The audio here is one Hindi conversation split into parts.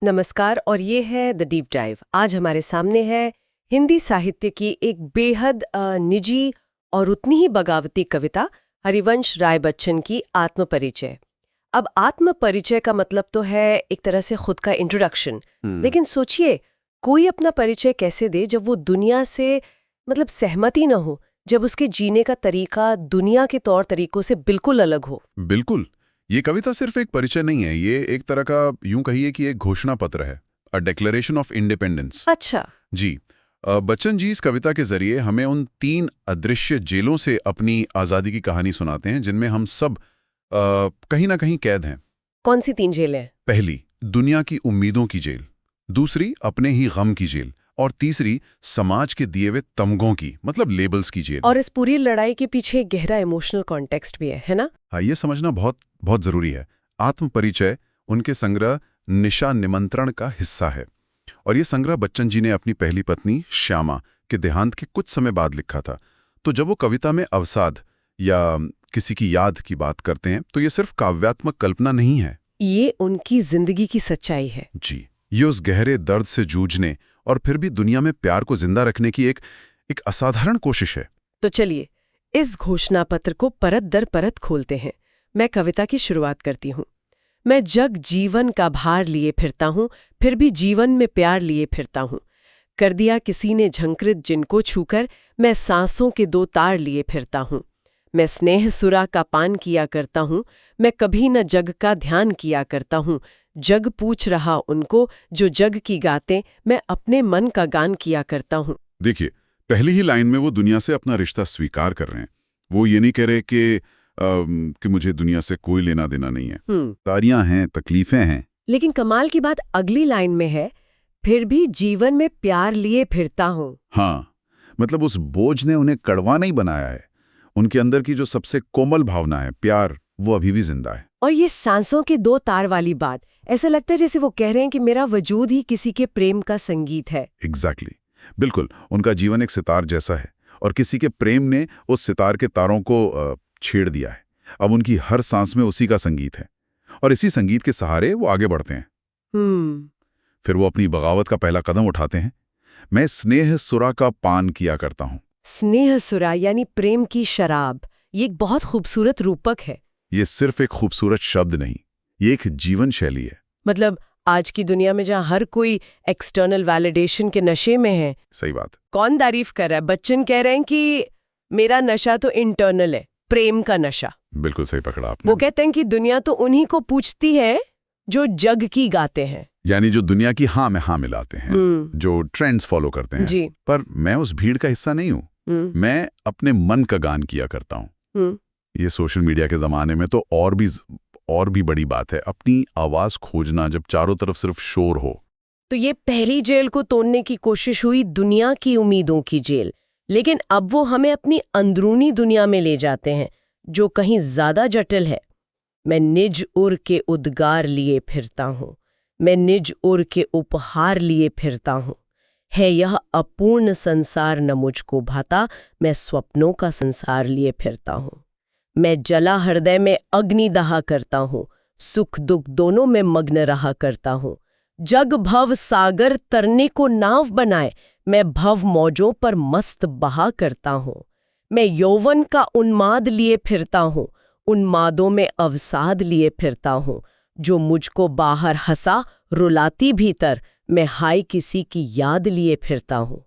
नमस्कार और ये है द डीप डाइव। आज हमारे सामने है हिंदी साहित्य की एक बेहद निजी और उतनी ही बगावती कविता हरिवंश राय बच्चन की आत्मपरिचय। अब आत्मपरिचय का मतलब तो है एक तरह से खुद का इंट्रोडक्शन, लेकिन सोचिए कोई अपना परिचय कैसे दे जब वो दुनिया से सहमत ही न हो, जब उसके जीने का तरीका दुनिया के तौर तरीकों से बिल्कुल अलग हो। बिल्कुल। ये कविता सिर्फ एक परिचय नहीं है, ये एक तरह का यूं कहिए कि एक घोषणा पत्र है, अ डिक्लेरेशन ऑफ इंडिपेंडेंस। अच्छा। जी। बच्चन जी इस कविता के जरिए हमें उन 3 अदृश्य जेलों से अपनी आज़ादी की कहानी सुनाते हैं जिनमें हम सब कहीं ना कहीं कैद हैं। कौन सी 3 जेलें? पहली, दुनिया की उम्मीदों की जेल। दूसरी, अपने ही गम की जेल। और तीसरी, समाज के दिए हुए तमगों की, मतलब लेबल्स की जेल। और इस पूरी लड़ाई के पीछे एक गहरा इमोशनल कॉन्टेक्स्ट भी है ना? हाँ, ये समझना बहुत बहुत जरूरी है। आत्मपरिचय उनके संग्रह निशा निमंत्रण का हिस्सा है, और ये संग्रह बच्चन जी ने अपनी पहली पत्नी श्यामा के देहांत के कुछ समय बाद लिखा था। तो जब वो कविता में अवसाद या किसी की याद की बात करते हैं तो ये सिर्फ काव्यात्मक कल्पना नहीं है, ये उनकी जिंदगी की सच्चाई है। जी। ये उस गहरे दर्द से जूझने और फिर भी दुनिया में प्यार को जिंदा रखने की एक असाधारण कोशिश है। तो चलिए इस घोषणा पत्र को परत दर परत खोलते हैं। मैं कविता की शुरुआत करती हूँ। मैं जग जीवन का भार लिए फिरता हूँ, फिर भी जीवन में प्यार लिए फिरता हूँ। कर दिया किसी ने झंकृत जिनको छूकर, मैं सांसों के 2 तार लिए फिरता हूँ। मैं स्नेह सुरा का पान किया करता हूँ, मैं कभी न जग का ध्यान किया करता हूँ। जग पूछ रहा उनको जो जग की गाते, मैं अपने मन का गान किया करता हूँ। देखिए, पहली ही लाइन में वो दुनिया से अपना रिश्ता स्वीकार कर रहे हैं। वो ये नहीं कह रहे कि मुझे दुनिया से कोई लेना देना नहीं है। तारियां हैं, तकलीफें हैं। लेकिन कमाल की बात अगली लाइन में है, फिर भी जीवन में प्यार लिए फिरता हूँ। हाँ, मतलब उस बोझ ने उन्हें कड़वा नहीं बनाया है। उनके अंदर की जो सबसे कोमल भावना है, प्यार, वो अभी भी जिंदा है। और ये सांसों के 2 तार वाली बात, ऐसा लगता है जैसे वो कह रहे हैं कि मेरा वजूद ही किसी के प्रेम का संगीत है। एग्जैक्टली। बिल्कुल, उनका जीवन एक सितार जैसा है और किसी के प्रेम ने उस सितार के तारों को छेड़ दिया है। अब उनकी हर सांस में उसी का संगीत है और इसी संगीत के सहारे वो आगे बढ़ते हैं। फिर वो अपनी बगावत का पहला कदम उठाते हैं। मैं स्नेह सुरा का पान किया करता हूँ। स्नेह सुरा यानी प्रेम की शराब, ये एक बहुत खूबसूरत रूपक है। ये सिर्फ एक खूबसूरत शब्द नहीं, ये एक जीवन शैली है। मतलब आज की दुनिया में जहाँ हर कोई एक्सटर्नल वैलिडेशन के नशे में है। सही बात। कौन तारीफ कर रहा है? बच्चन कह रहे हैं कि मेरा नशा तो इंटरनल है, प्रेम का नशा। बिल्कुल सही पकड़ा आपने। वो कहते हैं कि दुनिया तो उन्हीं को पूछती है जो जग की गाते हैं, यानी जो दुनिया की हाँ में हाँ मिलाते हैं, जो ट्रेंड्स फॉलो करते हैं। जी। पर मैं उस भीड़ का हिस्सा नहीं हूँ। मैं अपने मन का गान किया करता हूँ। ये सोशल मीडिया के जमाने में तो और भी बड़ी बात है, अपनी आवाज खोजना जब चारों तरफ सिर्फ शोर हो। तो ये पहली जेल को तोड़ने की कोशिश हुई, दुनिया की उम्मीदों की जेल। लेकिन अब वो हमें अपनी अंदरूनी दुनिया में ले जाते हैं जो कहीं ज्यादा जटिल है। मैं निज उर के उद्गार लिए फिरता हूँ, मैं निज उर के उपहार लिए फिरता हूँ। है यह अपूर्ण संसार न मुझको भाता, मैं स्वप्नों का संसार लिए फिरता हूँ। मैं जला हृदय में अग्नि दहा करता हूँ, सुख दुख दोनों में मग्न रहा करता हूँ। जग भव सागर तरने को नाव बनाए, मैं भव मौजों पर मस्त बहा करता हूँ। मैं यौवन का उन्माद लिए फिरता हूँ, उन्मादों में अवसाद लिए फिरता हूँ। जो मुझको बाहर हंसा रुलाती भीतर, मैं हाय किसी की याद लिए फिरता हूँ।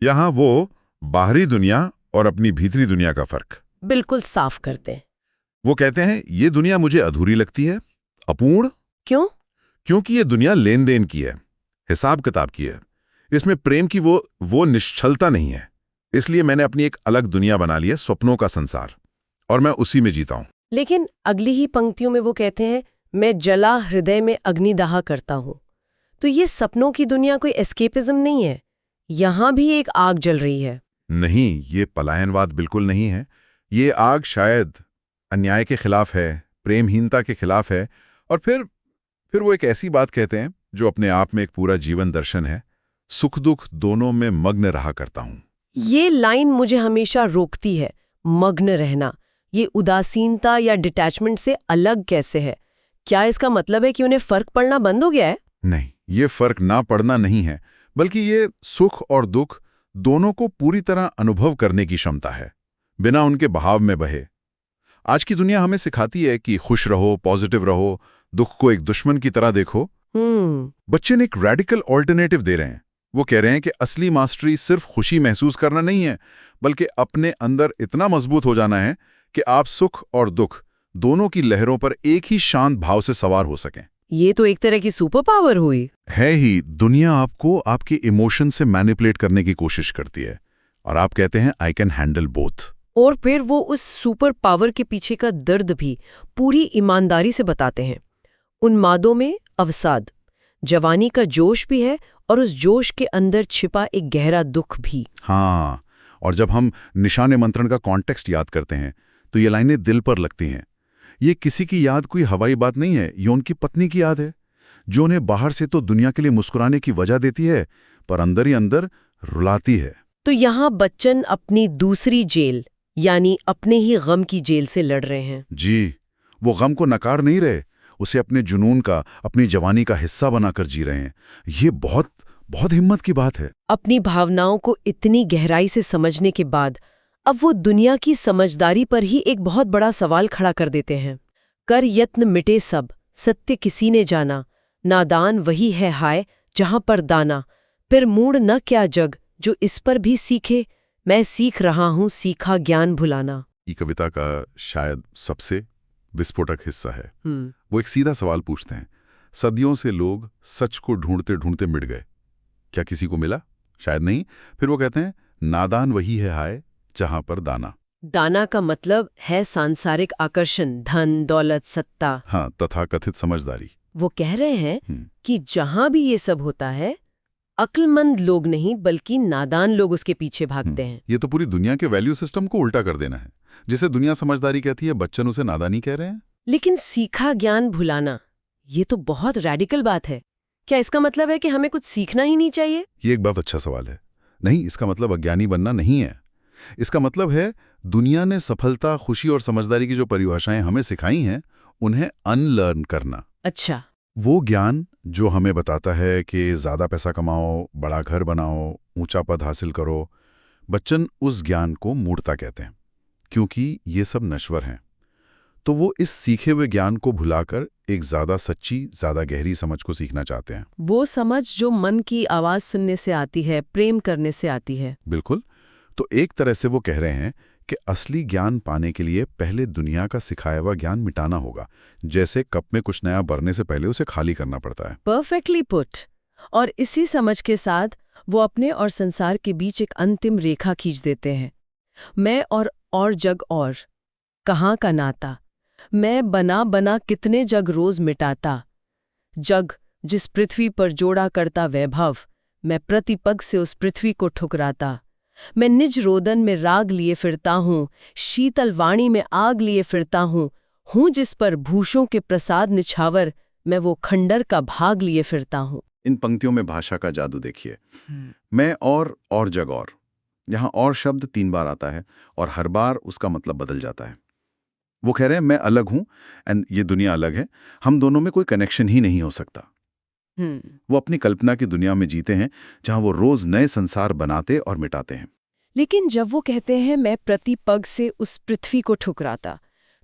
यहाँ वो बाहरी दुनिया और अपनी भीतरी दुनिया का फर्क बिल्कुल साफ करते हैं। वो कहते हैं ये दुनिया मुझे अधूरी लगती है, अपूर्ण। क्यों? क्योंकि ये दुनिया लेन देन की है, हिसाब किताब की है। इसमें प्रेम की वो निश्चलता नहीं है। इसलिए मैंने अपनी एक अलग दुनिया बना ली है, स्वप्नों का संसार, और मैं उसी में जीता हूं। लेकिन अगली ही पंक्तियों में वो कहते हैं मैं जला हृदय में अग्निदाह करता हूं। तो ये सपनों की दुनिया कोई एस्केपिज्म नहीं है, यहां भी एक आग जल रही है। नहीं, ये पलायनवाद बिल्कुल नहीं है। ये आग शायद अन्याय के खिलाफ है, प्रेमहीनता के खिलाफ है, और फिर वो एक ऐसी बात कहते हैं जो अपने आप में एक पूरा जीवन दर्शन है। सुख दुख दोनों में मग्न रहा करता हूं। ये लाइन मुझे हमेशा रोकती है। मग्न रहना, ये उदासीनता या डिटैचमेंट से अलग कैसे है? क्या इसका मतलब है कि उन्हें फर्क पड़ना बंद हो गया है? नहीं, ये फर्क ना पड़ना नहीं है, बल्कि ये सुख और दुख दोनों को पूरी तरह अनुभव करने की क्षमता है, बिना उनके बहाव में बहे। आज की दुनिया हमें सिखाती है कि खुश रहो, पॉजिटिव रहो, दुख को एक दुश्मन की तरह देखो। बच्चे ने एक रेडिकल ऑल्टरनेटिव दे रहे हैं। वो कह रहे हैं कि असली मास्टरी सिर्फ खुशी महसूस करना नहीं है, बल्कि अपने अंदर इतना मजबूत हो जाना है कि आप सुख और दुख दोनों की लहरों पर एक ही शांत भाव से सवार हो सकें। ये तो एक तरह की सुपर पावर हुई। है ही। दुनिया आपको आपके इमोशन से मैनिपुलेट करने की कोशिश करती है, और आप कहते हैं आई कैन हैंडल बोथ। और फिर वो उस सुपर पावर के पीछे का दर्द भी पूरी ईमानदारी से बताते हैं। उन्मादों में अवसाद, जवानी का जोश भी है, और उस जोश के अंदर छिपा एक गहरा दुख भी। हाँ, और जब हम निशान निमंत्रण का कॉन्टेक्स्ट याद करते हैं तो ये लाइनें दिल पर लगती हैं। ये किसी की याद कोई हवाई बात नहीं है, ये उनकी पत्नी की याद है, जो उन्हें बाहर से तो दुनिया के लिए मुस्कुराने की वजह देती है, पर अंदर ही अंदर रुलाती है। तो यहाँ बच्चन अपनी दूसरी जेल, यानी अपने ही गम की जेल से लड़ रहे हैं। जी, वो गम को नकार नहीं रहे, उसे अपने जुनून का, अपनी जवानी का हिस्सा बनाकर जी रहे हैं। ये बहुत बहुत हिम्मत की बात है। अपनी भावनाओं को इतनी गहराई से समझने के बाद अब वो दुनिया की समझदारी पर ही एक बहुत बड़ा सवाल खड़ा कर देते हैं। कर यत्न मिटे सब, सत्य किसी ने जाना, नादान वही है हाय जहां पर दाना, फिर मूड न क्या जग जो इस पर भी सीखे, मैं सीख रहा हूं सीखा ज्ञान भुलाना। ये कविता का शायद सबसे विस्फोटक हिस्सा है। वो एक सीधा सवाल पूछते हैं, सदियों से लोग सच को ढूंढते ढूंढते मिट गए, क्या किसी को मिला? शायद नहीं। फिर वो कहते हैं, नादान वही है हाय जहां पर दाना। दाना का मतलब है सांसारिक आकर्षण, धन दौलत सत्ता। हाँ, तथाकथित समझदारी। वो कह रहे हैं कि जहां भी ये सब होता है, अक्लमंद लोग नहीं बल्कि नादान लोग उसके पीछे भागते हैं। ये तो पूरी दुनिया के वैल्यू सिस्टम को उल्टा कर देना है। जिसे दुनिया समझदारी कहती है, बच्चन उसे नादानी कह रहे हैं। लेकिन सीखा ज्ञान भुलाना, ये तो बहुत रैडिकल बात है। क्या इसका मतलब है कि हमें कुछ सीखना ही नहीं चाहिए? ये एक बहुत अच्छा सवाल है। नहीं, इसका मतलब अज्ञानी बनना नहीं है। इसका मतलब है दुनिया ने सफलता, खुशी और समझदारी की जो परिभाषाएं हमें सिखाई हैं, उन्हें अनलर्न करना। अच्छा। वो ज्ञान जो हमें बताता है कि ज्यादा पैसा कमाओ, बड़ा घर बनाओ, ऊंचा पद हासिल करो, बच्चन उस ज्ञान को मूढ़ता कहते हैं, क्योंकि ये सब नश्वर हैं। तो वो इस सीखे हुए ज्ञान को भुलाकर एक ज्यादा सच्ची, ज्यादा गहरी समझ को सीखना चाहते हैं। वो समझ जो मन की आवाज सुनने से आती है, प्रेम करने से आती है। बिल्कुल। तो एक तरह से वो कह रहे हैं कि असली ज्ञान पाने के लिए पहले दुनिया का सिखाया हुआ ज्ञान मिटाना होगा, जैसे कप में कुछ नया भरने से पहले उसे खाली करना पड़ता है। Perfectly put. और इसी समझ के साथ वो अपने और संसार के बीच एक अंतिम रेखा खींच देते हैं। मैं और जग और कहाँ का नाता, मैं बना बना कितने जग रोज मिटाता, जग जिस पृथ्वी पर जोड़ा करता वैभव, मैं प्रतिपग से उस पृथ्वी को ठुकराता, मैं निज रोदन में राग लिए फिरता हूँ, शीतल वाणी में आग लिए फिरता हूँ जिस पर भूषों के प्रसाद निछावर, मैं वो खंडर का भाग लिए फिरता हूँ। इन पंक्तियों में भाषा का जादू देखिए। मैं और जग और, यहाँ और शब्द 3 बार आता है और हर बार उसका मतलब बदल जाता है। वो कह रहे हैं मैं अलग हूं एंड ये दुनिया अलग है, हम दोनों में कोई कनेक्शन ही नहीं हो सकता। वो अपनी कल्पना की दुनिया में जीते हैं जहां वो रोज नए संसार बनाते और मिटाते हैं। लेकिन जब वो कहते हैं मैं प्रतिपग से उस पृथ्वी को ठुकराता,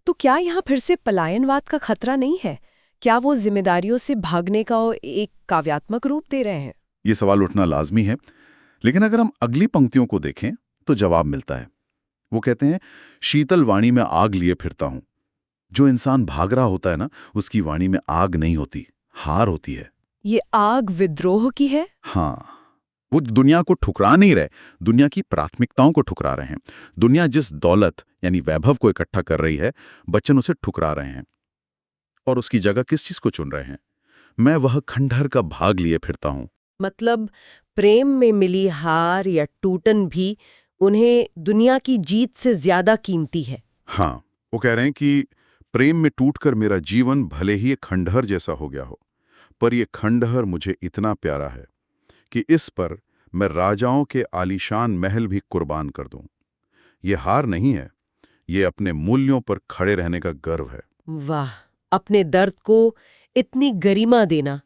तो क्या यहाँ फिर से पलायनवाद का खतरा नहीं है? क्या वो जिम्मेदारियों से भागने का एक काव्यात्मक रूप दे रहे हैं? ये सवाल उठना लाजमी है, लेकिन अगर हम अगली पंक्तियों को देखें तो जवाब मिलता है। वो कहते हैं शीतल वाणी में आग लिए फिरता हूं। जो इंसान भाग रहा होता है ना, उसकी वाणी में आग नहीं होती, हार होती है। ये आग विद्रोह की है? हाँ, वो दुनिया को ठुकरा नहीं रहे, दुनिया की प्राथमिकताओं को ठुकरा रहे हैं। दुनिया जिस दौलत यानी वैभव को इकट्ठा कर रही है, बच्चन उसे ठुकरा रहे हैं और उसकी जगह किस चीज को चुन रहे हैं? मैं वह खंडहर का भाग लिए फिरता हूं। मतलब प्रेम में मिली हार या टूटन भी उन्हें दुनिया की जीत से ज्यादा कीमती है। हाँ, वो कह रहे हैं कि प्रेम में टूटकर मेरा जीवन भले ही एक खंडहर जैसा हो गया हो, पर यह खंडहर मुझे इतना प्यारा है कि इस पर मैं राजाओं के आलीशान महल भी कुर्बान कर दूं। ये हार नहीं है, ये अपने मूल्यों पर खड़े रहने का गर्व है। वाह, अपने दर्द को इतनी गरिमा देना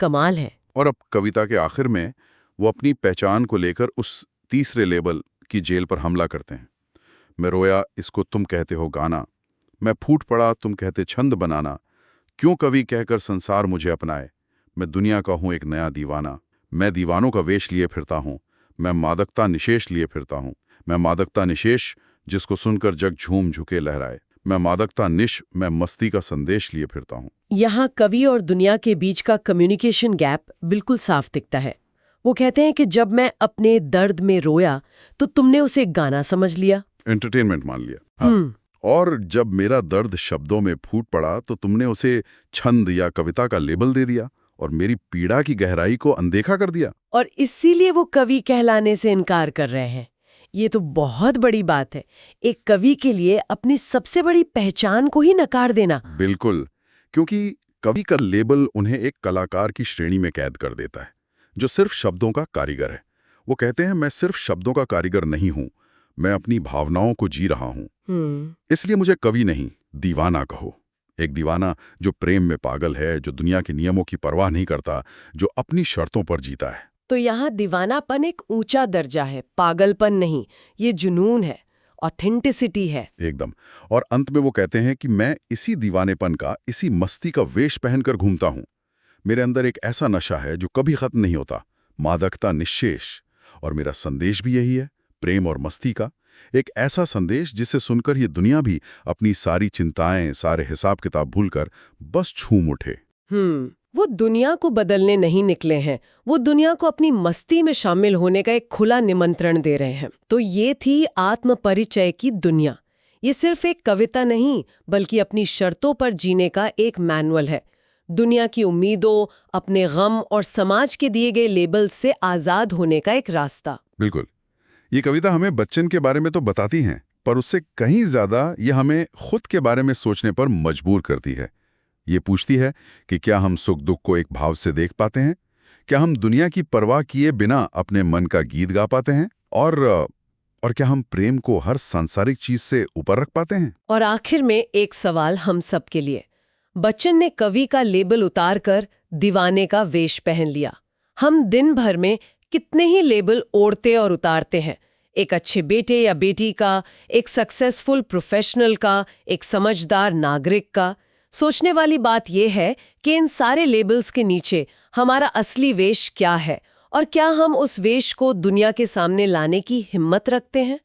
कमाल है। और अब कविता के आखिर में वो अपनी पहचान को लेकर उस तीसरे लेबल की जेल पर हमला करते हैं। मैं रोया, इसको तुम कहते हो गाना, मैं फूट पड़ा, तुम कहते छंद बनाना, क्यों कवि कहकर संसार मुझे अपनाए, मैं दुनिया का हूं एक नया दीवाना, मैं दीवानों का वेश लिए फिरता हूं, मैं मादकता निशेष लिए फिरता हूं, मैं मादकता निशेष जिसको सुनकर जग झूम झुके लहराए, मैं मादकता निश, मैं मस्ती का संदेश लिए फिरता हूं। यहाँ कवि और दुनिया के बीच का कम्युनिकेशन गैप बिल्कुल साफ दिखता है। वो कहते हैं कि जब मैं अपने दर्द में रोया तो तुमने उसे गाना समझ लिया, एंटरटेनमेंट मान लिया। हाँ। और जब मेरा दर्द शब्दों में फूट पड़ा तो तुमने उसे छंद या कविता का लेबल दे दिया और मेरी पीड़ा की गहराई को अनदेखा कर दिया। और इसीलिए वो कवि कहलाने से इनकार कर रहे हैं। ये तो बहुत बड़ी बात है, एक कवि के लिए अपनी सबसे बड़ी पहचान को ही नकार देना। बिल्कुल, क्योंकि कवि का लेबल उन्हें एक कलाकार की श्रेणी में कैद कर देता है, जो सिर्फ शब्दों का कारीगर है। वो कहते हैं, मैं सिर्फ शब्दों का कारीगर नहीं हूं, मैं अपनी भावनाओं को जी रहा हूं। इसलिए मुझे कवि नहीं, दीवाना कहो। एक दीवाना जो प्रेम में पागल है, जो दुनिया के नियमों की परवाह नहीं करता, जो अपनी शर्तों पर जीता है। तो यहाँ दीवानापन एक ऊंचा दर्जा है, पागलपन नहीं, ये जुनून है, ऑथेंटिसिटी है एकदम। और अंत में वो कहते हैं कि मैं इसी दीवानेपन का, इसी मस्ती का वेश पहनकर घूमता हूं। मेरे अंदर एक ऐसा नशा है जो कभी खत्म नहीं होता, मादकता निश्शेष। और मेरा संदेश भी यही है, प्रेम और मस्ती का एक ऐसा संदेश जिसे सुनकर ये दुनिया भी अपनी सारी चिंताएं, सारे हिसाब किताब भूलकर बस झूम उठे। वो दुनिया को बदलने नहीं निकले हैं, वो दुनिया को अपनी मस्ती में शामिल होने का एक खुला निमंत्रण दे रहे हैं। तो ये थी आत्म परिचय की दुनिया। ये सिर्फ एक कविता नहीं, बल्कि अपनी शर्तों पर जीने का एक मैनुअल है। दुनिया की उम्मीदों, अपने गम और समाज के दिए गए लेबल से आजाद होने का एक रास्ता। बिल्कुल। ये कविता हमें बच्चन के बारे में तो बताती हैं, पर उससे कहीं ज्यादा ये हमें खुद के बारे में सोचने पर मजबूर करती है। ये पूछती है कि क्या हम सुख दुख को एक भाव से देख पाते हैं? क्या हम दुनिया की परवाह किए बिना अपने मन का गीत गा पाते हैं? और क्या हम प्रेम को हर सांसारिक चीज से ऊपर रख पाते हैं? और आखिर में एक सवाल हम सब के लिए। बच्चन ने कवि का लेबल उतारकर दीवाने का वेश पहन लिया। हम दिन भर में कितने ही लेबल ओढ़ते और उतारते हैं, एक अच्छे बेटे या बेटी का, एक सक्सेसफुल प्रोफेशनल का, एक समझदार नागरिक का। सोचने वाली बात यह है कि इन सारे लेबल्स के नीचे हमारा असली वेश क्या है, और क्या हम उस वेश को दुनिया के सामने लाने की हिम्मत रखते हैं?